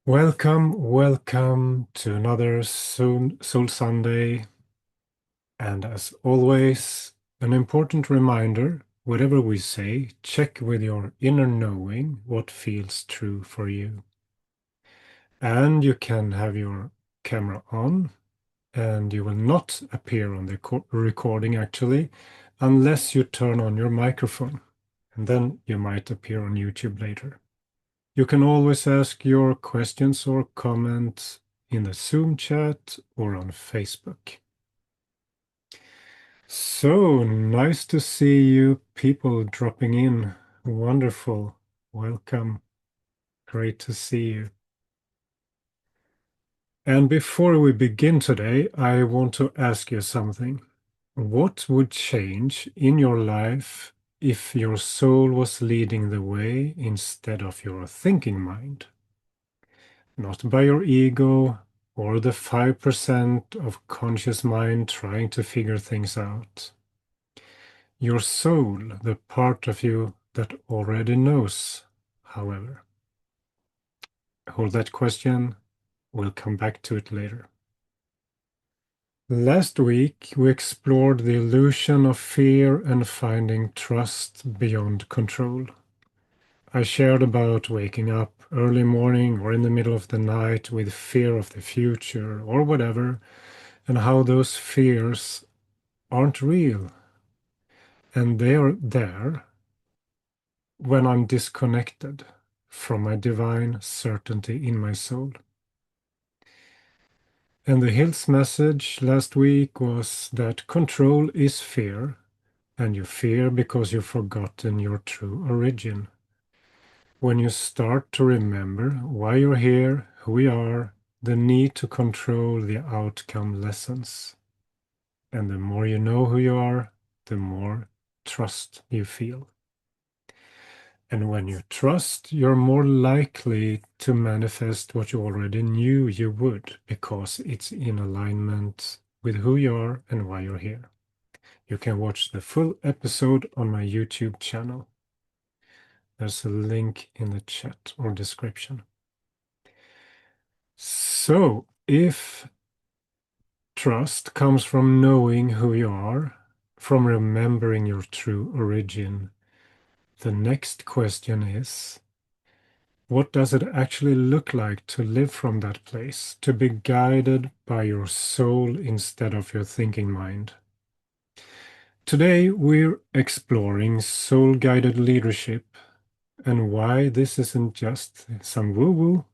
Welcome to another Soul Sunday. And as always, an important reminder, whatever we say, check with your inner knowing what feels true for you. And you can have your camera on, and you will not appear on the recording actually, unless you turn on your microphone. And then you might appear on YouTube later. You can always ask your questions or comments in the Zoom chat or on Facebook. So nice to see you people dropping in. Wonderful. Welcome. Great to see you. And before we begin today, I want to ask you something. What would change in your life if your soul was leading the way instead of your thinking mind? Not by your ego or the 5% of conscious mind trying to figure things out. Your soul, the part of you that already knows, however. Hold that question. We'll come back to it later. Last week, we explored the illusion of fear and finding trust beyond control. I shared about waking up early morning or in the middle of the night with fear of the future or whatever, and how those fears aren't real. And they are there when I'm disconnected from my divine certainty in my soul. And the Hill's message last week was that control is fear, and you fear because you've forgotten your true origin. When you start to remember why you're here, who you are, the need to control the outcome lessens. And the more you know who you are, the more trust you feel. And when you trust, you're more likely to manifest what you already knew you would, because it's in alignment with who you are and why you're here. You can watch the full episode on my YouTube channel. There's a link in the chat or description. So, if trust comes from knowing who you are, from remembering your true origin, the next question is, what does it actually look like to live from that place, to be guided by your soul instead of your thinking mind? Today, we're exploring soul-guided leadership and why this isn't just some woo-woo,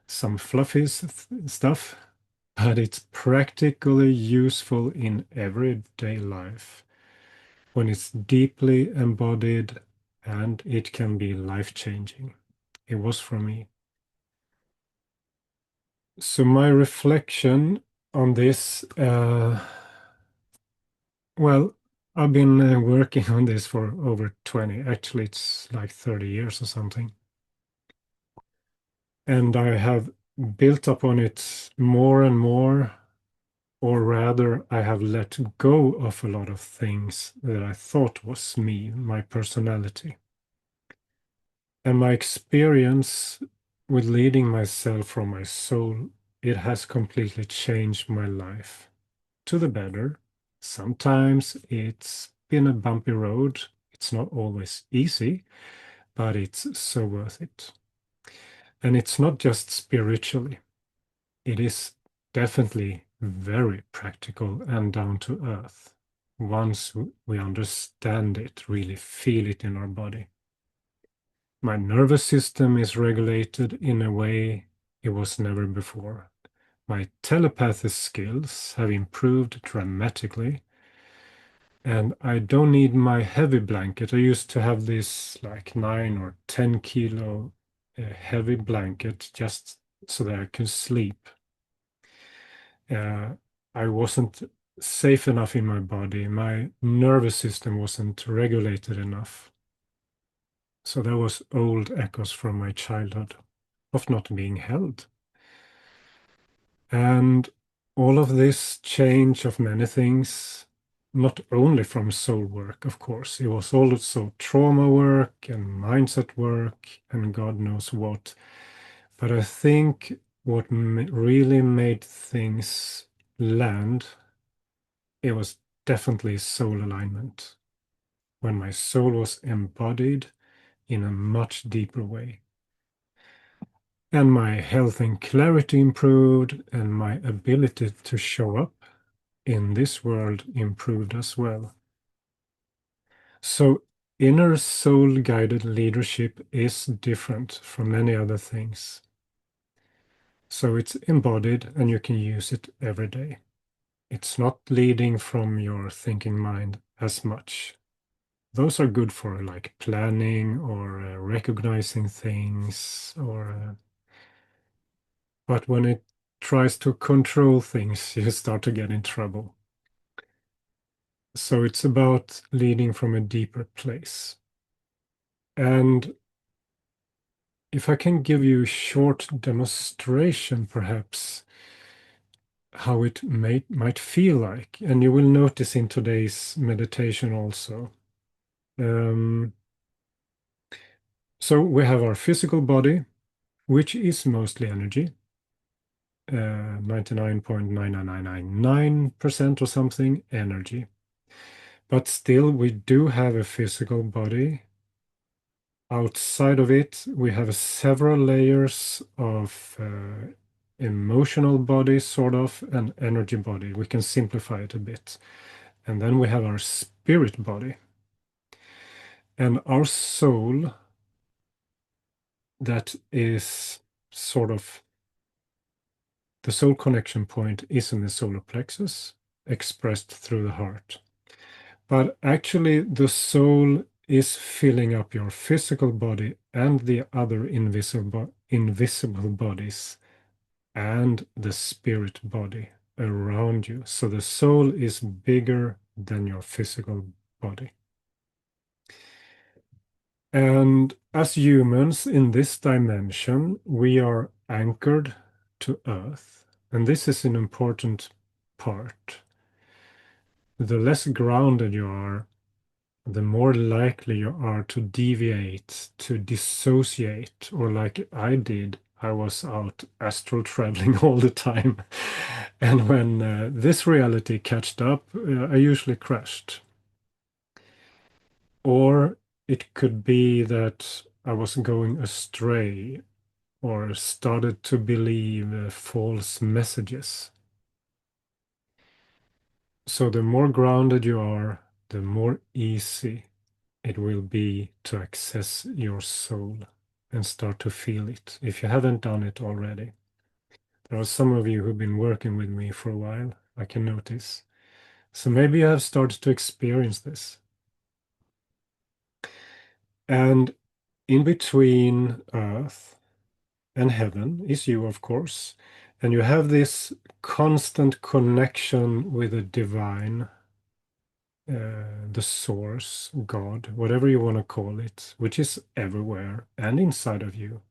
some fluffy stuff, but it's practically useful in everyday life when it's deeply embodied, and it can be life-changing. It was for me. So my reflection on this, well, I've been working on this for over 20, actually it's like 30 years or something. And I have built upon it more and more, or rather, I have let go of a lot of things that I thought was me, my personality. And my experience with leading myself from my soul, it has completely changed my life to the better. Sometimes it's been a bumpy road. It's not always easy, but it's so worth it. And it's not just spiritually. It is definitely very practical and down to earth. Once we understand it, really feel it in our body. My nervous system is regulated in a way it was never before. My telepathy skills have improved dramatically, and I don't need my heavy blanket. I used to have this like 9 or 10 kilo heavy blanket just so that I could sleep. I wasn't safe enough in my body. My nervous system wasn't regulated enough. So there was old echoes from my childhood of not being held. And all of this change of many things, not only from soul work, of course, it was also trauma work and mindset work and God knows what. But I think what really made things land, it was definitely soul alignment, when my soul was embodied in a much deeper way. And my health and clarity improved, and my ability to show up in this world improved as well. So, inner soul guided leadership is different from many other things. So, it's embodied and you can use it every day. It's not leading from your thinking mind as much. Those are good for like planning or recognizing things, or but when it tries to control things, you start to get in trouble. So it's about leading from a deeper place. And if I can give you a short demonstration, perhaps, how it might feel like, and you will notice in today's meditation also. So we have our physical body, which is mostly energy, 99.99999% or something energy. But still, we do have a physical body. Outside of it, we have several layers of emotional body, sort of, and energy body. We can simplify it a bit. And then we have our spirit body. And our soul, that is sort of the soul connection point, is in the solar plexus, expressed through the heart. But actually, the soul is filling up your physical body and the other invisible bodies and the spirit body around you. So the soul is bigger than your physical body. And as humans in this dimension, we are anchored to Earth. And this is an important part. The less grounded you are, the more likely you are to deviate, to dissociate, or like I did, I was out astral traveling all the time. And when this reality catched up, I usually crashed. Or it could be that I was going astray or started to believe false messages. So the more grounded you are, the more easy it will be to access your soul and start to feel it, if you haven't done it already. There are some of you who've been working with me for a while, I can notice. So maybe you have started to experience this. And in between Earth and heaven is you, of course. And you have this constant connection with the divine, the source, God, whatever you want to call it, which is everywhere and inside of you.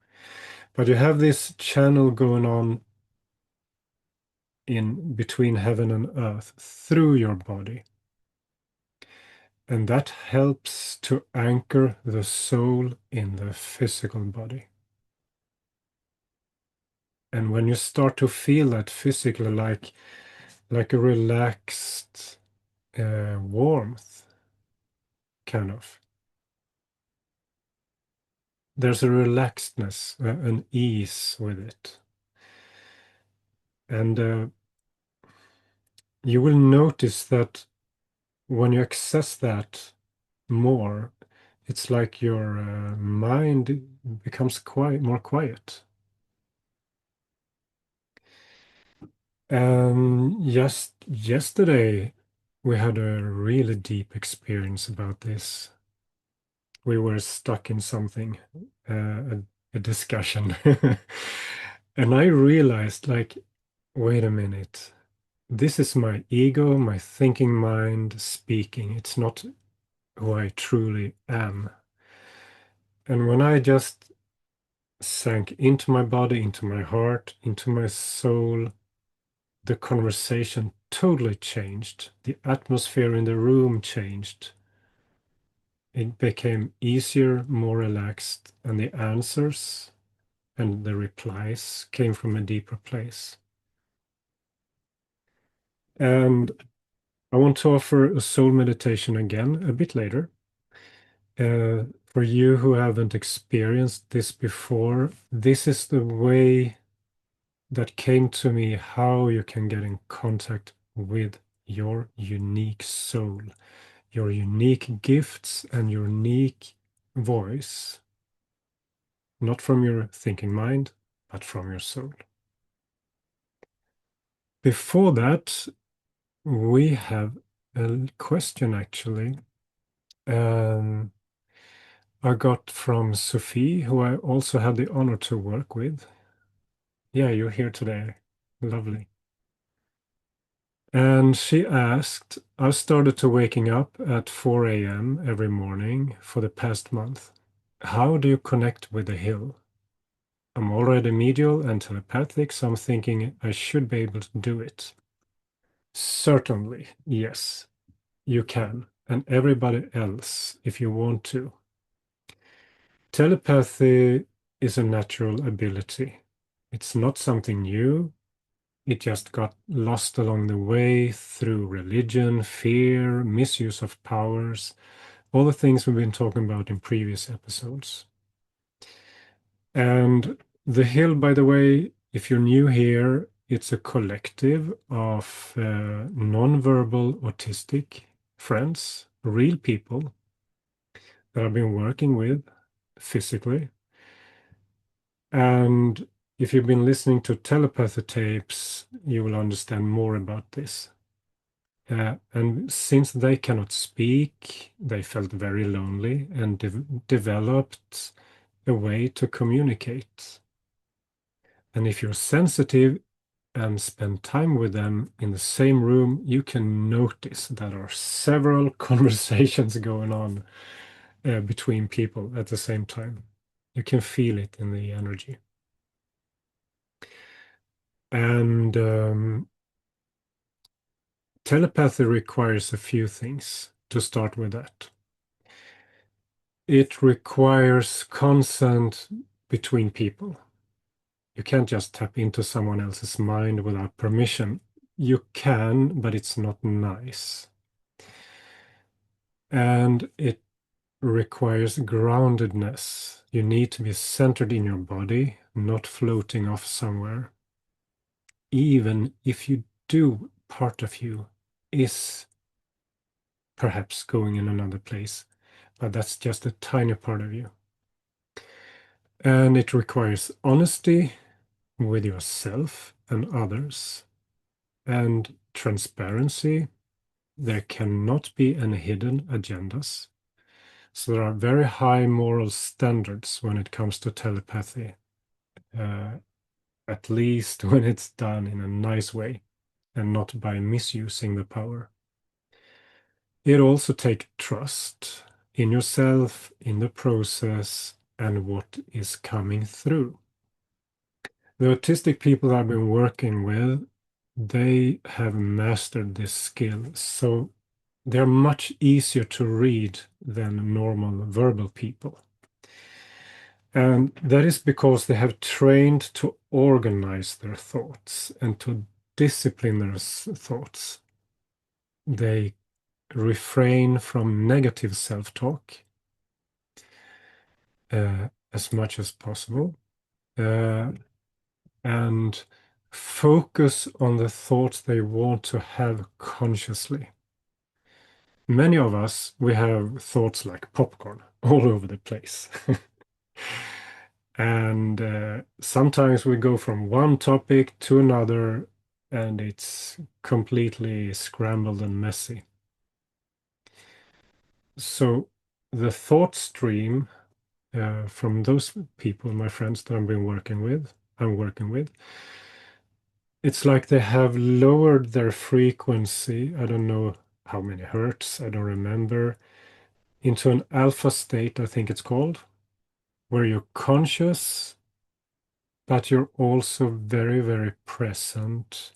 But you have this channel going on in between heaven and earth through your body. And that helps to anchor the soul in the physical body. And when you start to feel that physically, like a relaxed warmth, kind of, there's a relaxedness, an ease with it. And you will notice that when you access that more, it's like your mind becomes more quiet. Just yesterday, we had a really deep experience about this. We were stuck in something, a discussion, and I realized, like, wait a minute, this is my ego, my thinking mind speaking. It's not who I truly am. And when I just sank into my body, into my heart, into my soul, the conversation totally changed. The atmosphere in the room changed. It became easier, more relaxed, and the answers and the replies came from a deeper place. And I want to offer a soul meditation again a bit later. For you who haven't experienced this before, this is the way that came to me how you can get in contact with your unique soul, your unique gifts, and your unique voice, not from your thinking mind, but from your soul. Before that, we have a question actually. I got from Sophie, who I also had the honor to work with. Yeah, you're here today. Lovely. And she asked, I started to waking up at 4 a.m. every morning for the past month. How do you connect with the hill? I'm already medial and telepathic, so I'm thinking I should be able to do it. Certainly, yes, you can. And everybody else, if you want to. Telepathy is a natural ability. It's not something new. It just got lost along the way through religion, fear, misuse of powers, all the things we've been talking about in previous episodes. And the Hill, by the way, if you're new here, it's a collective of non-verbal autistic friends, real people that I've been working with physically. And if you've been listening to telepathy tapes, you will understand more about this. And since they cannot speak, they felt very lonely and developed a way to communicate. And if you're sensitive and spend time with them in the same room, you can notice that there are several conversations going on between people at the same time. You can feel it in the energy. And telepathy requires a few things to start with that. It requires consent between people. You can't just tap into someone else's mind without permission. You can, but it's not nice. And it requires groundedness. You need to be centered in your body, not floating off somewhere. Even if you do, part of you is perhaps going in another place, but that's just a tiny part of you. And it requires honesty with yourself and others, and transparency. There cannot be any hidden agendas. So there are very high moral standards when it comes to telepathy, at least when it's done in a nice way and not by misusing the power. It also takes trust in yourself, in the process, and what is coming through. The autistic people I've been working with, they have mastered this skill, so they're much easier to read than normal verbal people. And that is because they have trained to organize their thoughts and to discipline their thoughts. They refrain from negative self-talk as much as possible. And focus on the thoughts they want to have consciously. Many of us, we have thoughts like popcorn all over the place. And sometimes we go from one topic to another, and it's completely scrambled and messy. So the thought stream from those people, my friends that I'm working with, it's like they have lowered their frequency. I don't know how many hertz, I don't remember, into an alpha state, I think it's called, where you're conscious, but you're also very, very present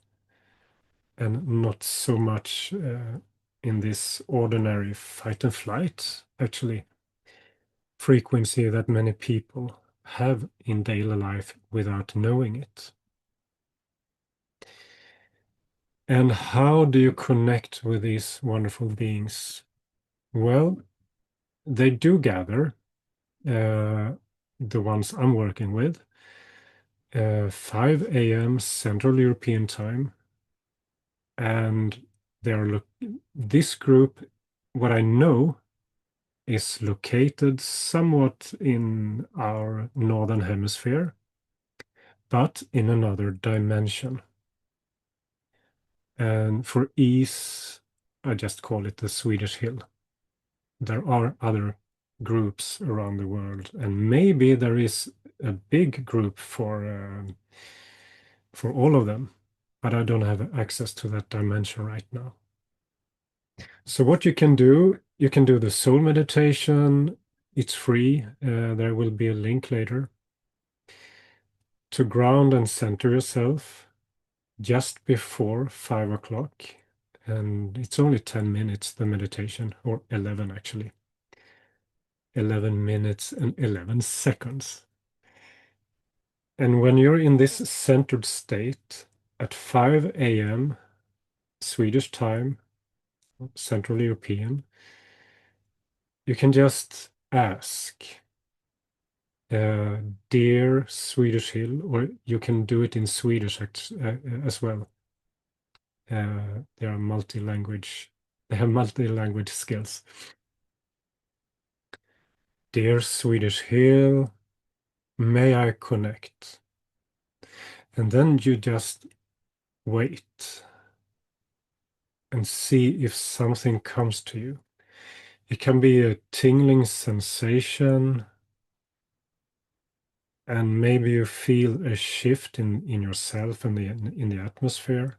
and not so much in this ordinary fight and flight, actually, frequency that many people have in daily life without knowing it. And how do you connect with these wonderful beings? Well, they do gather, the ones I'm working with, 5 a.m. Central European time, and this group, what I know, is located somewhat in our northern hemisphere, but in another dimension. And for ease, I just call it the Swedish Hill. There are other groups around the world, and maybe there is a big group for all of them, but I don't have access to that dimension right now. So what you can do the soul meditation. It's free. There will be a link later to ground and center yourself just before 5 o'clock. And it's only 10 minutes, the meditation, or 11 actually. 11 minutes and 11 seconds. And when you're in this centered state at 5 a.m. Swedish time, Central European, you can just ask, dear Swedish Hill, or you can do it in Swedish as well. They are multi-language. They have multi-language skills. Dear Swedish Hill, may I connect? And then you just wait and see if something comes to you. It can be a tingling sensation, and maybe you feel a shift in yourself and in the atmosphere.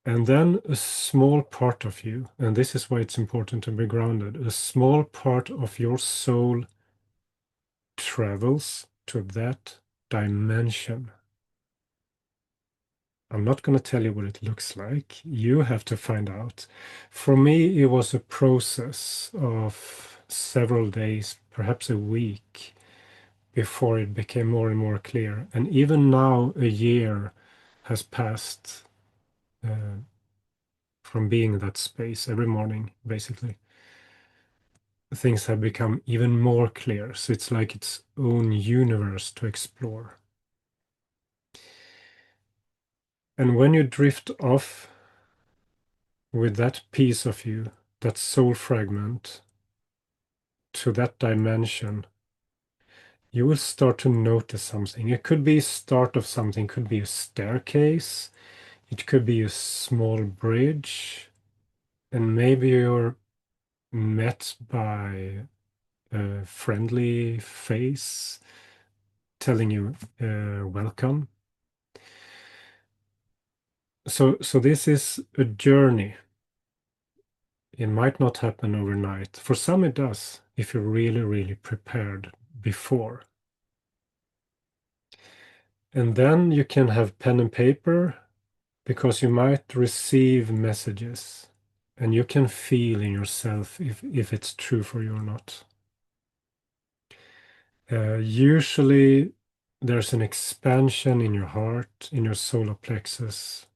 And then a small part of you, and this is why it's important to be grounded, a small part of your soul travels to that dimension. I'm not going to tell you what it looks like. You have to find out. For me, it was a process of several days, perhaps a week, before it became more and more clear. And even now, a year has passed from being in that space every morning, basically. Things have become even more clear. So it's like its own universe to explore. And when you drift off with that piece of you, that soul fragment, to that dimension, you will start to notice something. It could be start of something, could be a staircase, it could be a small bridge, and maybe you're met by a friendly face telling you welcome. So this is a journey. It might not happen overnight. For some it does, if you're really, really prepared before. And then you can have pen and paper, because you might receive messages and you can feel in yourself if it's true for you or not. Usually there's an expansion in your heart, in your solar plexus,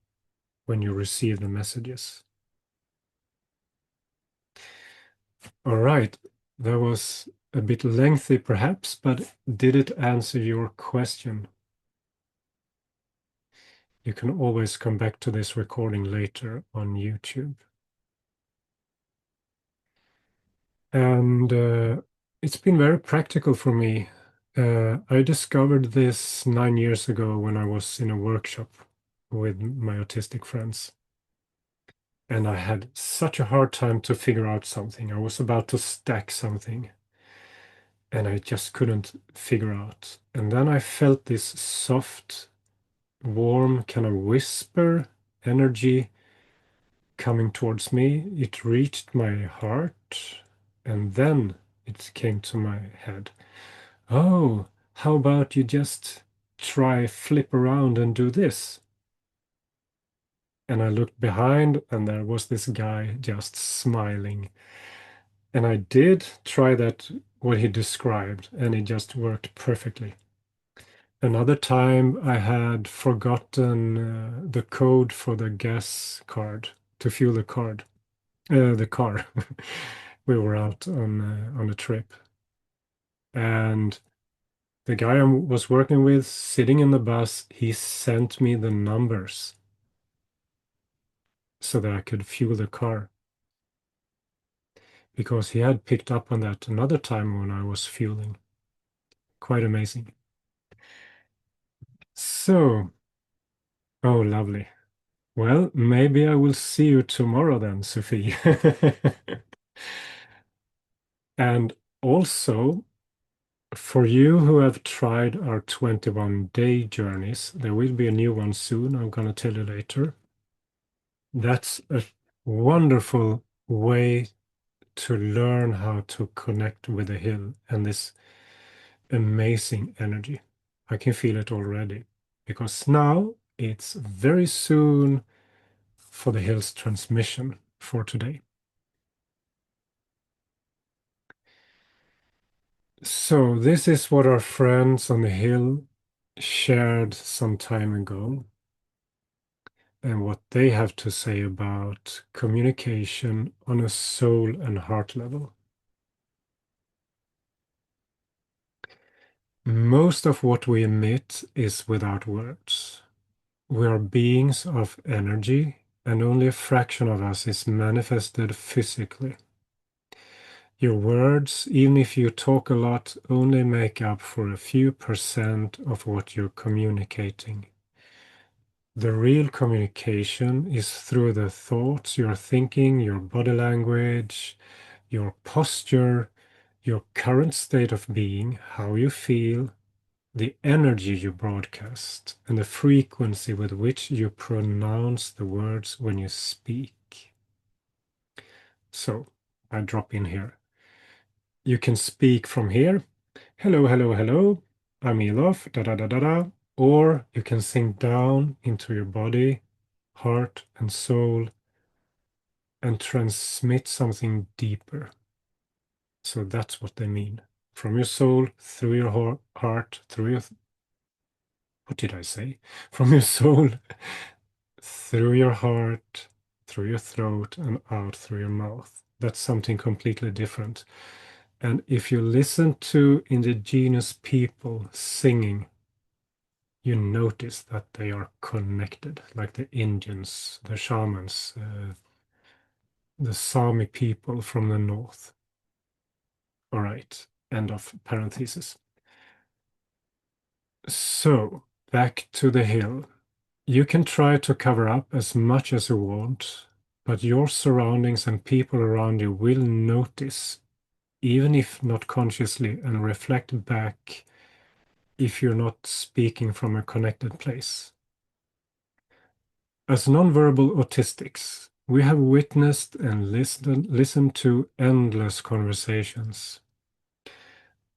when you receive the messages. All right, that was a bit lengthy perhaps, but did it answer your question? You can always come back to this recording later on YouTube. And it's been very practical for me. I discovered this 9 years ago when I was in a workshop with my autistic friends. And I had such a hard time to figure out something. I was about to stack something and I just couldn't figure out. And then I felt this soft, warm kind of whisper energy coming towards me. It reached my heart and then it came to my head. Oh, how about you just try flip around and do this? And I looked behind and there was this guy just smiling. And I did try that what he described, and it just worked perfectly. Another time I had forgotten the code for the gas card to fuel the car. We were out on a trip, and the guy I was working with, sitting in the bus, he sent me the numbers so that I could fuel the car because he had picked up on that another time when I was fueling. Quite amazing. So, oh, lovely. Well, maybe I will see you tomorrow then, Sophie. And also, for you who have tried our 21-day journeys, there will be a new one soon. I'm going to tell you later. That's a wonderful way to learn how to connect with the hill and this amazing energy. I can feel it already because now it's very soon for the hill's transmission for today. So this is what our friends on the hill shared some time ago and what they have to say about communication on a soul and heart level. Most of what we emit is without words. We are beings of energy, and only a fraction of us is manifested physically. Your words, even if you talk a lot, only make up for a few percent of what you're communicating. The real communication is through the thoughts you're thinking, your body language, your posture, your current state of being, how you feel, the energy you broadcast, and the frequency with which you pronounce the words when you speak. So, I drop in here. You can speak from here. Hello, hello, hello. I'm Elof, da da da da da. Or you can sink down into your body, heart, and soul and transmit something deeper. So that's what they mean. From your soul, through your heart, through your what did I say? From your soul, through your heart, through your throat, and out through your mouth. That's something completely different. And if you listen to indigenous people singing, you notice that they are connected, like the Indians, the shamans, the Sami people from the north. All right, end of parenthesis. So, back to the hill. You can try to cover up as much as you want, but your surroundings and people around you will notice, even if not consciously, and reflect back if you're not speaking from a connected place. As nonverbal autistics, we have witnessed and listened to endless conversations.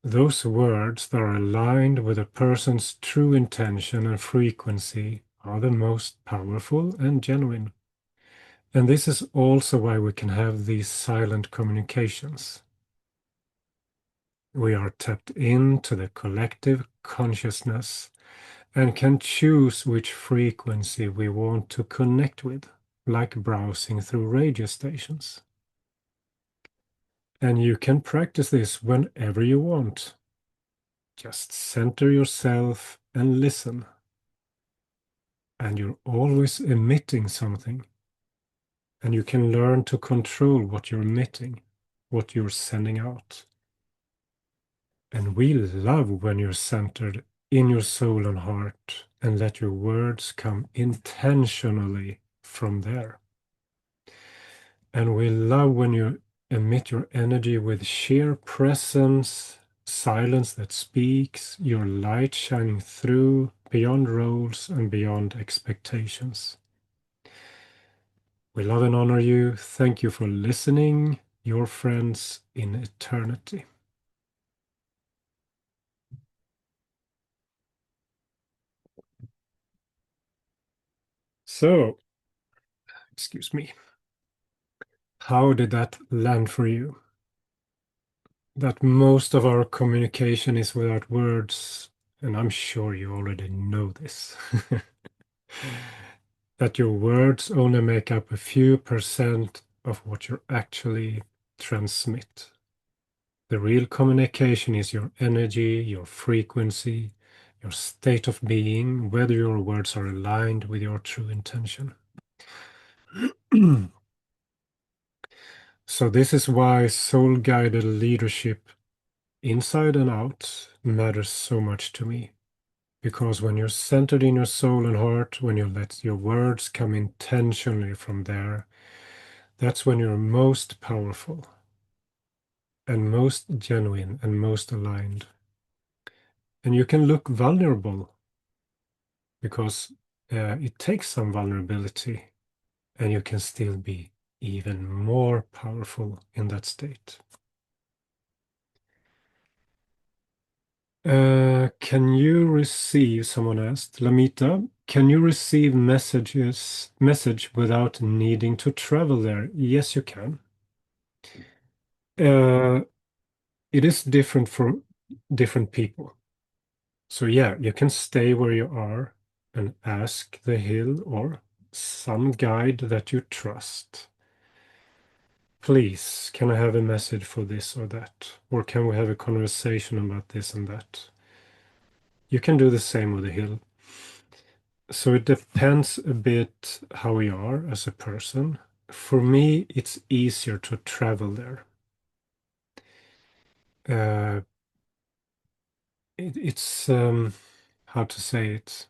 Those words that are aligned with a person's true intention and frequency are the most powerful and genuine. And this is also why we can have these silent communications. We are tapped into the collective consciousness and can choose which frequency we want to connect with, like browsing through radio stations. And you can practice this whenever you want. Just center yourself and listen. And you're always emitting something. And you can learn to control what you're emitting, what you're sending out. And we love when you're centered in your soul and heart and let your words come intentionally from there. And we love when you emit your energy with sheer presence, silence that speaks, your light shining through beyond roles and beyond expectations. We love and honor you. Thank you for listening. Your friends in eternity. So, excuse me. How did that land for you? that most of our communication is without words, and I'm sure you already know this. That your words only make up a few percent of what you actually transmit. The real communication is your energy, your frequency, your state of being, whether your words are aligned with your true intention. So this is why soul-guided leadership inside and out matters so much to me. Because when you're centered in your soul and heart, when you let your words come intentionally from there, that's when you're most powerful and most genuine and most aligned. And you can look vulnerable because it takes some vulnerability, and you can still be even more powerful in that state. Can you receive, someone asked, Lamita, can you receive message without needing to travel there? Yes, you can. It is different for different people. So yeah, you can stay where you are and ask the hill or some guide that you trust. Please, can I have a message for this or that? Or can we have a conversation about this and that? You can do the same with the hill. So it depends a bit how we are as a person. For me, it's easier to travel there. Uh, it's how to say it?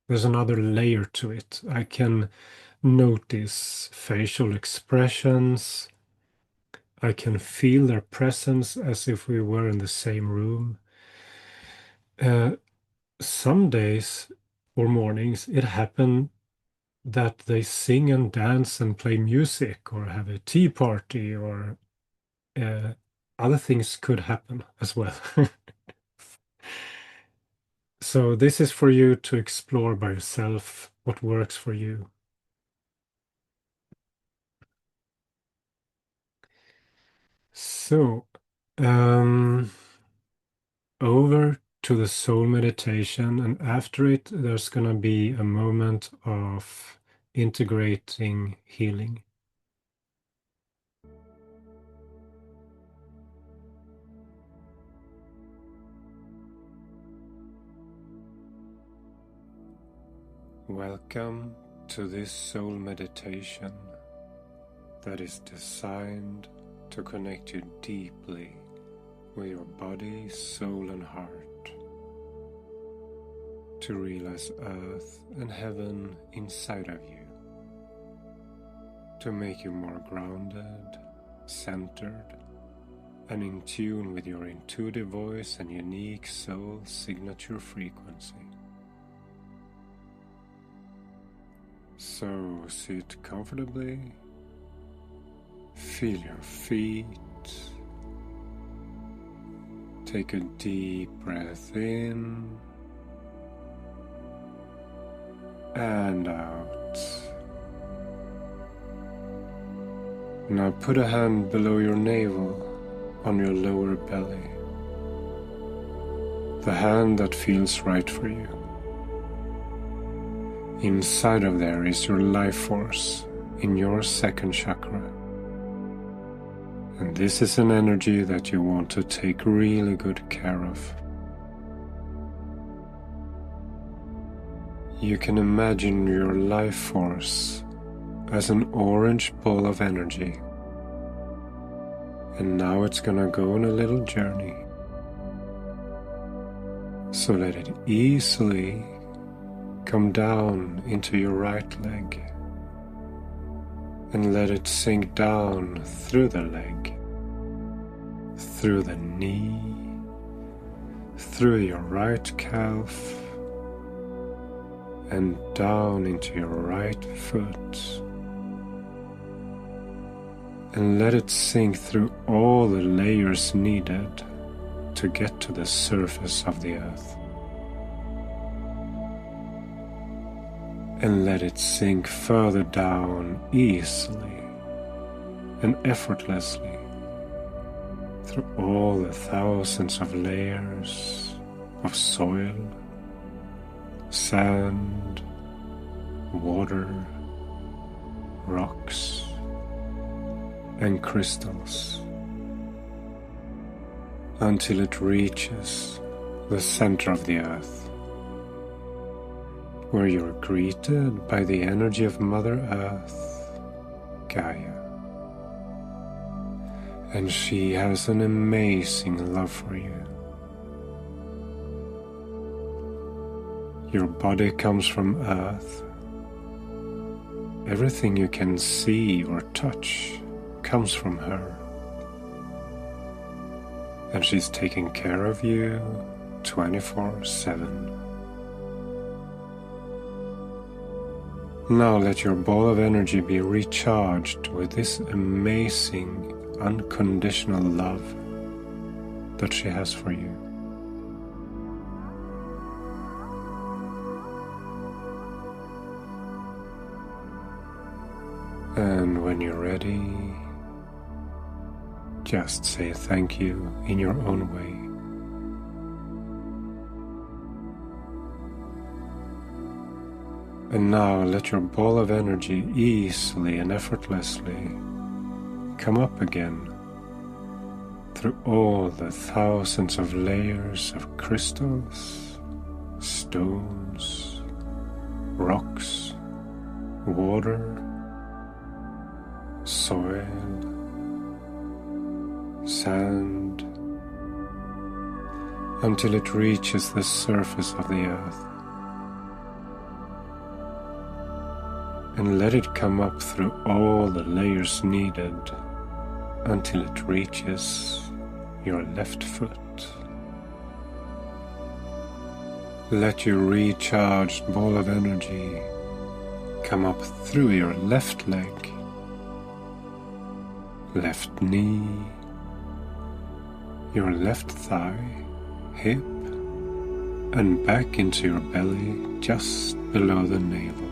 There's another layer to it. I can notice facial expressions. I can feel their presence as if we were in the same room. Some days or mornings, it happens that they sing and dance and play music or have a tea party, or other things could happen as well. So this is for you to explore by yourself what works for you. So, over to the soul meditation, and after it, there's going to be a moment of integrating healing. Welcome to this soul meditation that is designed to connect you deeply with your body, soul, and heart, to realize earth and heaven inside of you, to make you more grounded, centered, and in tune with your intuitive voice and unique soul signature frequency. So sit comfortably, feel your feet, take a deep breath in and out. Now put a hand below your navel on your lower belly, the hand that feels right for you. Inside of there is your life force in your second chakra. And this is an energy that you want to take really good care of. You can imagine your life force as an orange ball of energy. And now it's gonna go on a little journey. So let it easily come down into your right leg and let it sink down through the leg, through the knee, through your right calf, and down into your right foot. And let it sink through all the layers needed to get to the surface of the earth. And let it sink further down easily and effortlessly through all the thousands of layers of soil, sand, water, rocks, and crystals, until it reaches the center of the earth, where you are greeted by the energy of Mother Earth, Gaia. And she has an amazing love for you. Your body comes from Earth. Everything you can see or touch comes from her. And she's taking care of you 24/7. Now let your ball of energy be recharged with this amazing unconditional love that she has for you. And when you're ready, just say thank you in your own way. And now let your ball of energy easily and effortlessly come up again through all the thousands of layers of crystals, stones, rocks, water, soil, sand, until it reaches the surface of the earth. And let it come up through all the layers needed until it reaches your left foot. Let your recharged ball of energy come up through your left leg, left knee, your left thigh, hip, and back into your belly just below the navel.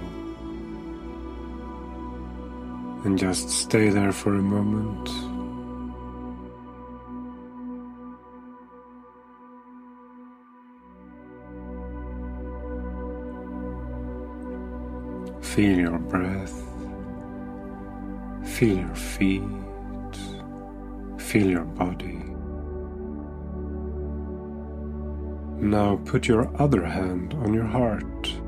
And just stay there for a moment. Feel your breath, feel your feet, feel your body. Now put your other hand on your heart.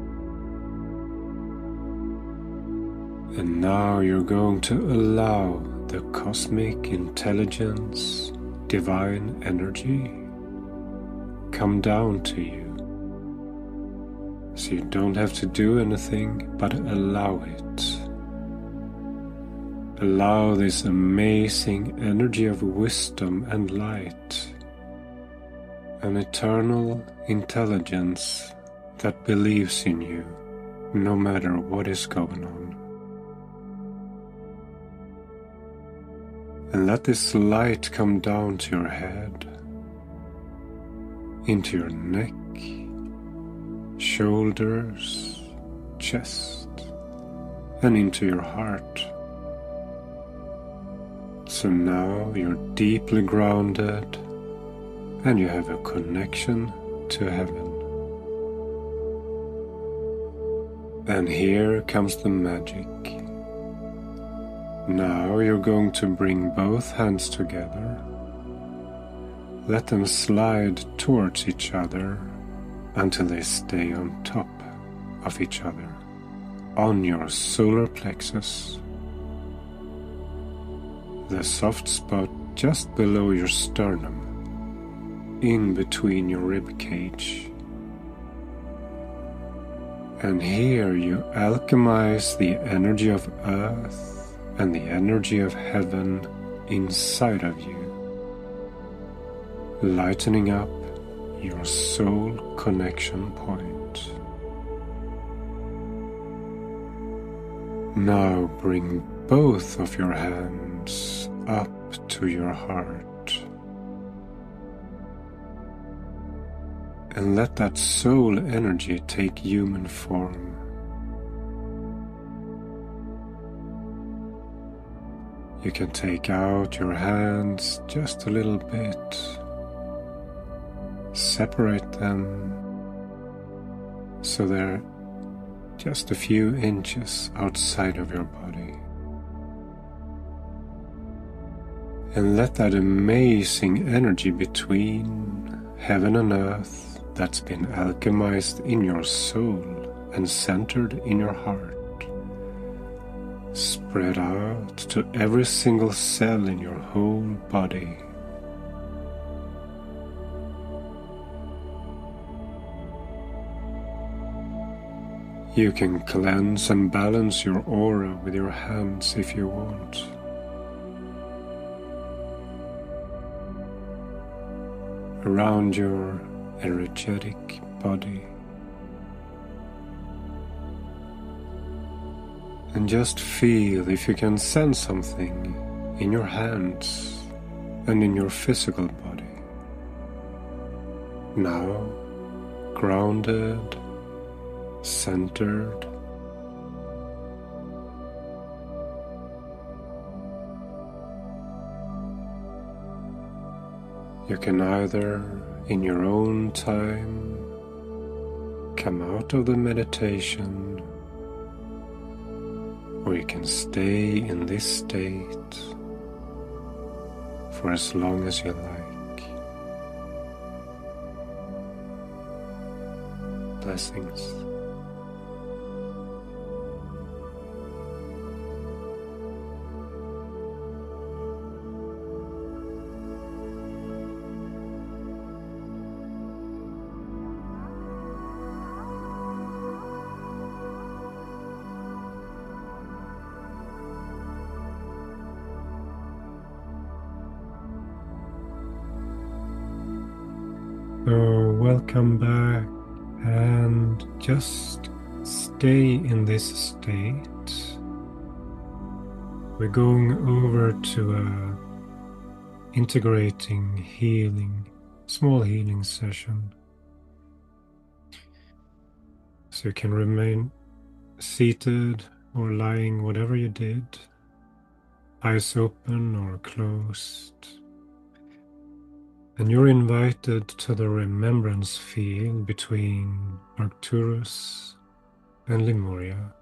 And now you're going to allow the cosmic intelligence, divine energy, come down to you. So you don't have to do anything but allow it. Allow this amazing energy of wisdom and light, an eternal intelligence that believes in you no matter what is going on. And let this light come down to your head, into your neck, shoulders, chest, and into your heart. So now you're deeply grounded and you have a connection to heaven. And here comes the magic. Now you're going to bring both hands together. Let them slide towards each other until they stay on top of each other, on your solar plexus, the soft spot just below your sternum, in between your rib cage. And here you alchemize the energy of earth and the energy of heaven inside of you, lightening up your soul connection point. Now bring both of your hands up to your heart and let that soul energy take human form. You can take out your hands just a little bit, separate them so they're just a few inches outside of your body. And let that amazing energy between heaven and earth that's been alchemized in your soul and centered in your heart spread out to every single cell in your whole body. You can cleanse and balance your aura with your hands if you want. Around your energetic body. And just feel if you can sense something in your hands and in your physical body. Now, grounded, centered. You can either, in your own time, come out of the meditation, or you can stay in this state for as long as you like. Blessings. So welcome back, and just stay in this state. We're going over to a integrating healing, small healing session. So you can remain seated or lying, whatever you did, eyes open or closed. And you're invited to the remembrance field between Arcturus and Lemuria.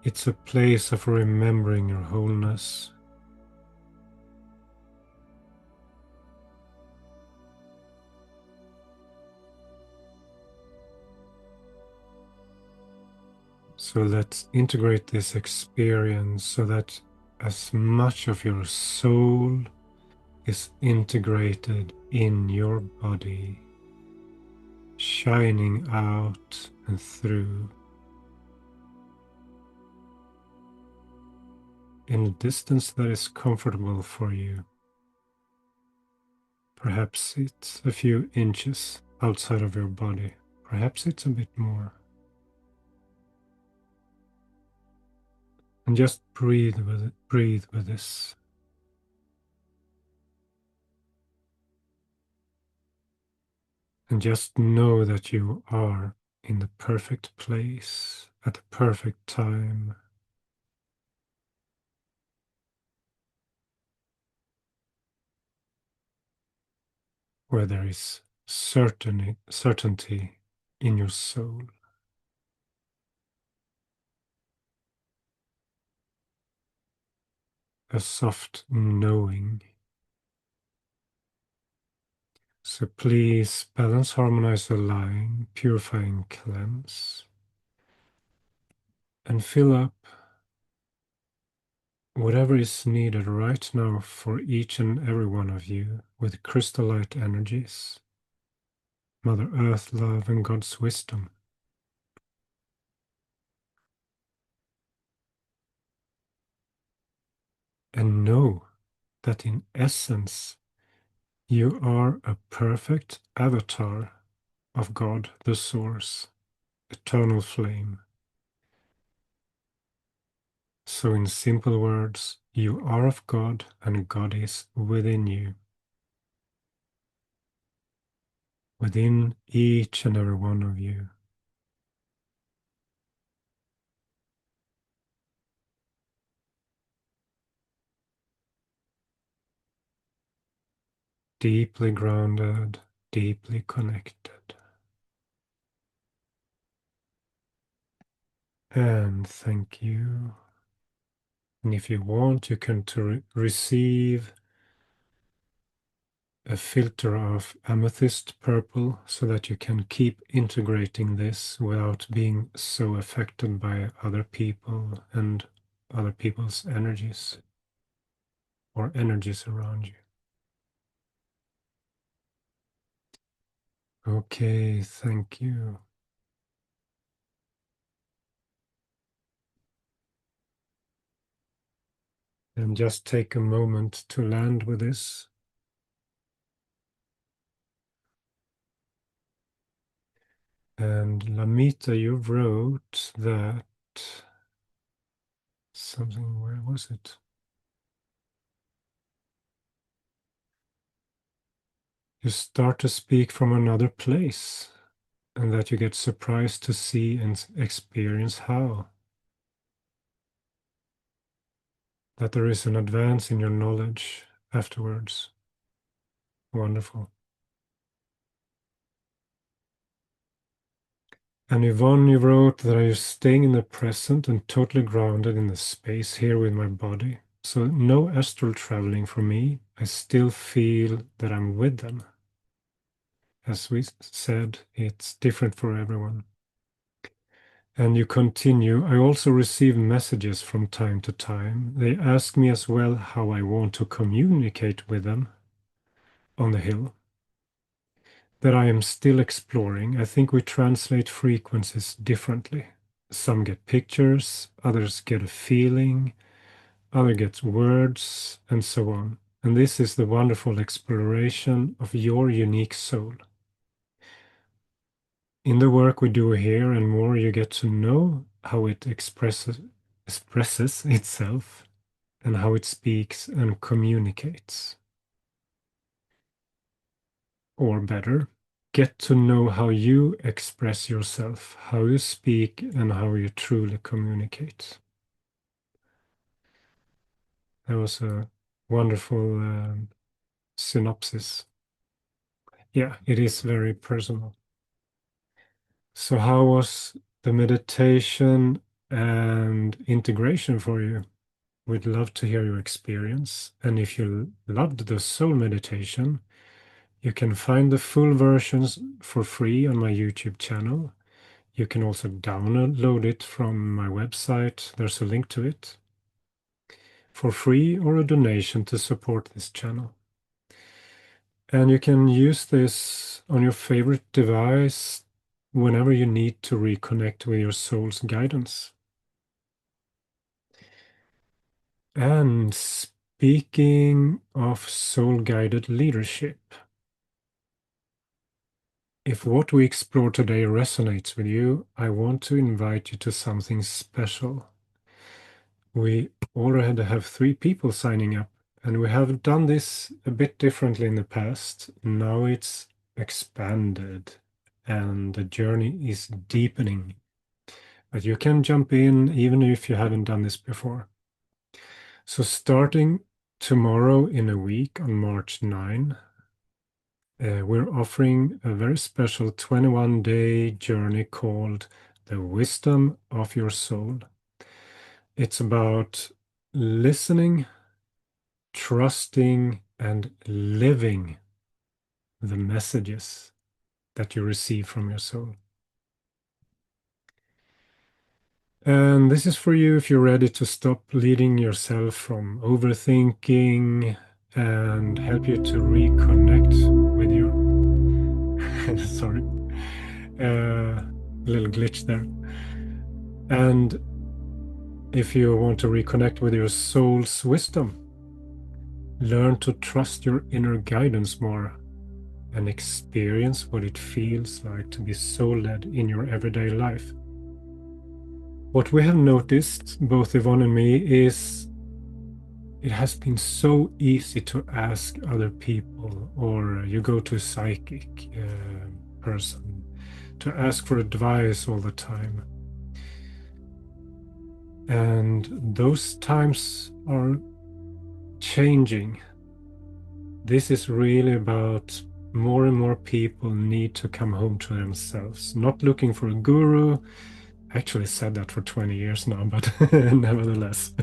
It's a place of remembering your wholeness. So let's integrate this experience so that as much of your soul is integrated in your body, shining out and through in a distance that is comfortable for you. Perhaps it's a few inches outside of your body. Perhaps it's a bit more. And just breathe with it, breathe with this. And just know that you are in the perfect place at the perfect time. Where there is certainty in your soul. A soft knowing. So please balance, harmonize, align, purify and cleanse. And fill up whatever is needed right now for each and every one of you with crystallite energies, Mother Earth love and God's wisdom. And know that in essence you are a perfect avatar of God, the Source, eternal flame. So in simple words, you are of God and God is within you, within each and every one of you. deeply grounded, deeply connected. And thank you. And if you want, you can receive a filter of amethyst purple so that you can keep integrating this without being so affected by other people and other people's energies or energies around you. Okay, thank you. And just take a moment to land with this. And Lamita, you wrote that something, where was it? You start to speak from another place, and that you get surprised to see and experience how. That there is an advance in your knowledge afterwards. Wonderful. And Yvonne, you wrote that I was staying in the present and totally grounded in the space here with my body. So no astral traveling for me. I still feel that I'm with them. As we said, it's different for everyone. And you continue, I also receive messages from time to time. They ask me as well how I want to communicate with them on the hill. That I am still exploring. I think we translate frequencies differently. Some get pictures, others get a feeling, other gets words, and so on. And this is the wonderful exploration of your unique soul. In the work we do here and more, you get to know how it expresses itself and how it speaks and communicates. Or better, get to know how you express yourself, how you speak, and how you truly communicate. That was a wonderful synopsis. Yeah, it is very personal. So, how was the meditation and integration for you? We'd love to hear your experience. And if you loved the soul meditation, you can find the full versions for free on my YouTube channel. You can also download it from my website. There's a link to it for free or a donation to support this channel. And you can use this on your favorite device whenever you need to reconnect with your soul's guidance. And speaking of soul-guided leadership, if what we explore today resonates with you, I want to invite you to something special. We already have 3 people signing up, and we have done this a bit differently in the past. Now it's expanded, and the journey is deepening. But you can jump in even if you haven't done this before. So starting tomorrow in a week on March 9, we're offering a very special 21-day journey called The Wisdom of Your Soul. It's about listening, trusting, and living the messages that you receive from your soul. And this is for you if you're ready to stop leading yourself from overthinking and help you to reconnect with your sorry, a little glitch there. And if you want to reconnect with your soul's wisdom, learn to trust your inner guidance more and experience what it feels like to be soul-led in your everyday life. What we have noticed, both Yvonne and me, is it has been so easy to ask other people, or you go to a psychic person, to ask for advice all the time. And those times are changing. This is really about more and more people need to come home to themselves, not looking for a guru. I actually said that for 20 years now, but nevertheless,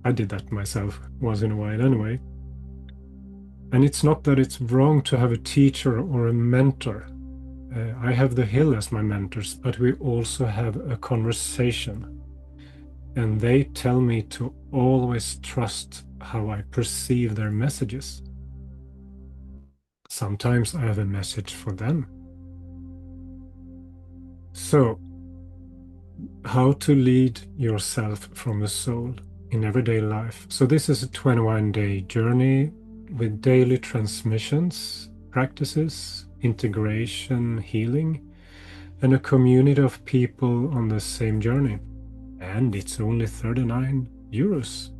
I did that myself once in a while anyway. And it's not that it's wrong to have a teacher or a mentor. I have the Hill as my mentors, but we also have a conversation. And they tell me to always trust how I perceive their messages. Sometimes I have a message for them. So, how to lead yourself from the soul in everyday life. So this is a 21-day journey with daily transmissions, practices, integration, healing, and a community of people on the same journey. And it's only 39 euros.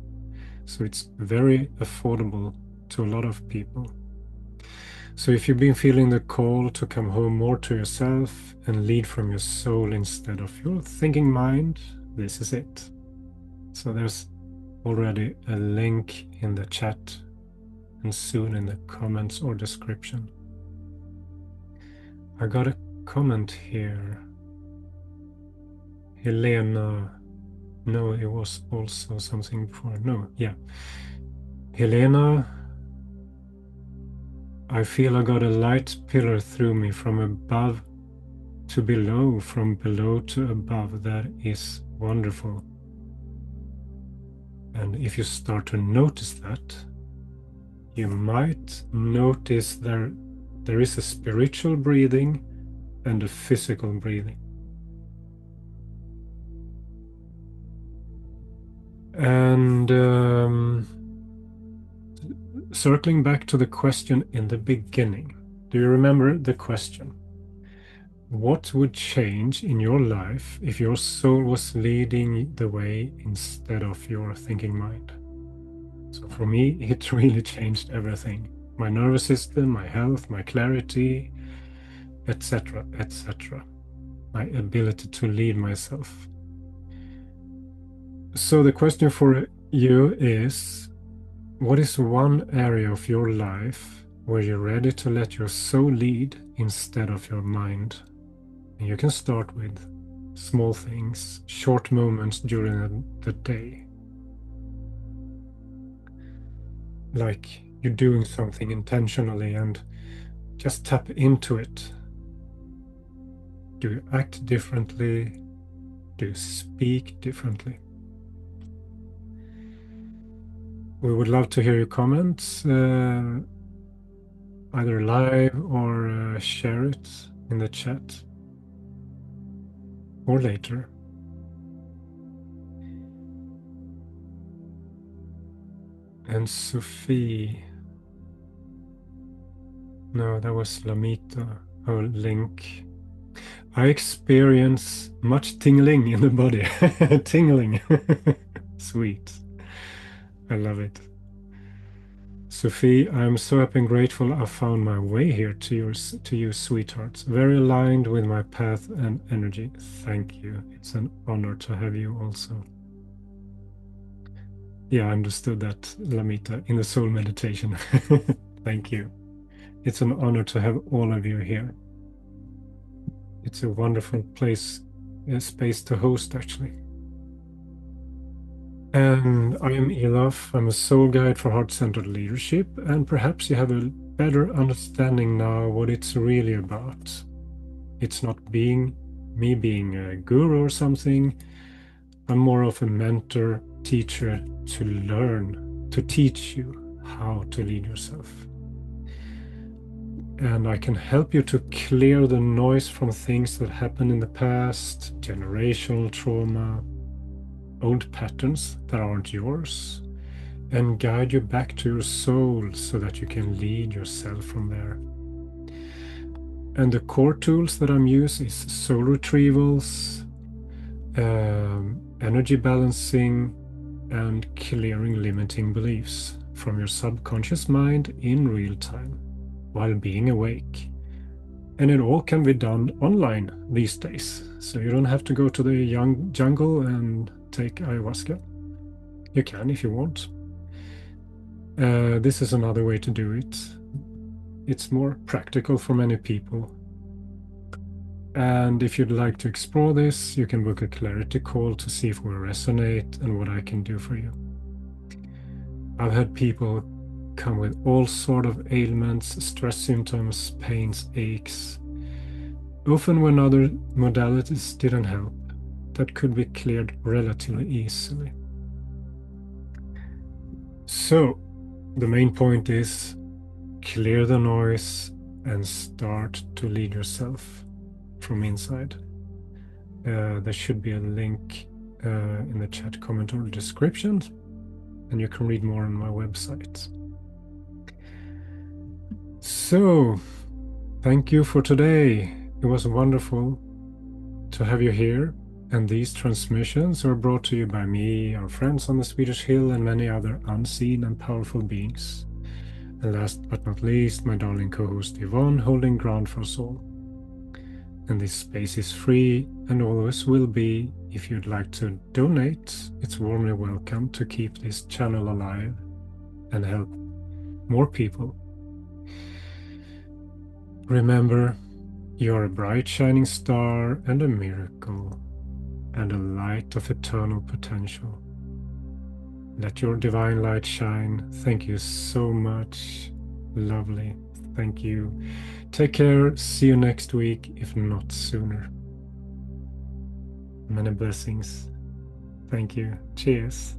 So it's very affordable to a lot of people. So if you've been feeling the call to come home more to yourself and lead from your soul instead of your thinking mind, this is it. So there's already a link in the chat and soon in the comments or description. I got a comment here. Helena. No, it was also something before. No, yeah. Helena, I feel I got a light pillar through me from above to below, from below to above. That is wonderful. And if you start to notice that, you might notice there is a spiritual breathing and a physical breathing. And circling back to the question in the beginning, do you remember the question? What would change in your life if your soul was leading the way instead of your thinking mind? So for me, it really changed everything. My nervous system, my health, my clarity, etc., etc. My ability to lead myself. So the question for you is, what is one area of your life where you're ready to let your soul lead instead of your mind? And you can start with small things, short moments during the day. Like you're doing something intentionally and just tap into it. Do you act differently? Do you speak differently? We would love to hear your comments, either live or share it in the chat or later. And Sophie, no, that was Lamita, or Link. I experience much tingling in the body. Tingling. Sweet. I love it. Sophie, I'm so happy and grateful I found my way here to you, sweethearts. Very aligned with my path and energy. Thank you. It's an honor to have you also. Yeah, I understood that, Lamita, in the soul meditation. Thank you. It's an honor to have all of you here. It's a wonderful place, a space to host, actually. And I am Elof. I'm a soul guide for heart-centered leadership, and perhaps you have a better understanding now what it's really about. It's not me being a guru or something. I'm more of a mentor, teacher to learn, to teach you how to lead yourself. And I can help you to clear the noise from things that happened in the past, generational trauma, old patterns that aren't yours, and guide you back to your soul so that you can lead yourself from there. And the core tools that I'm using is soul retrievals, energy balancing, and clearing limiting beliefs from your subconscious mind in real time while being awake. And it all can be done online these days, so you don't have to go to the jungle and take ayahuasca. You can if you want. This is another way to do it. It's more practical for many people. And if you'd like to explore this, you can book a clarity call to see if we resonate and what I can do for you. I've had people come with all sort of ailments, stress symptoms, pains, aches. Often when other modalities didn't help, that could be cleared relatively easily. So, the main point is clear the noise and start to lead yourself from inside. There should be a link in the chat comment or description, and you can read more on my website. So, thank you for today. It was wonderful to have you here, and these transmissions are brought to you by me, our friends on the Swedish Hill, and many other unseen and powerful beings. And last but not least, my darling co-host Yvonne, holding ground for us all. And this space is free and always will be. If you'd like to donate, it's warmly welcome to keep this channel alive and help more people. Remember, you're a bright shining star and a miracle and a light of eternal potential. Let your divine light shine. Thank you so much. Lovely. Thank you. Take care. See you next week, if not sooner. Many blessings. Thank you. Cheers.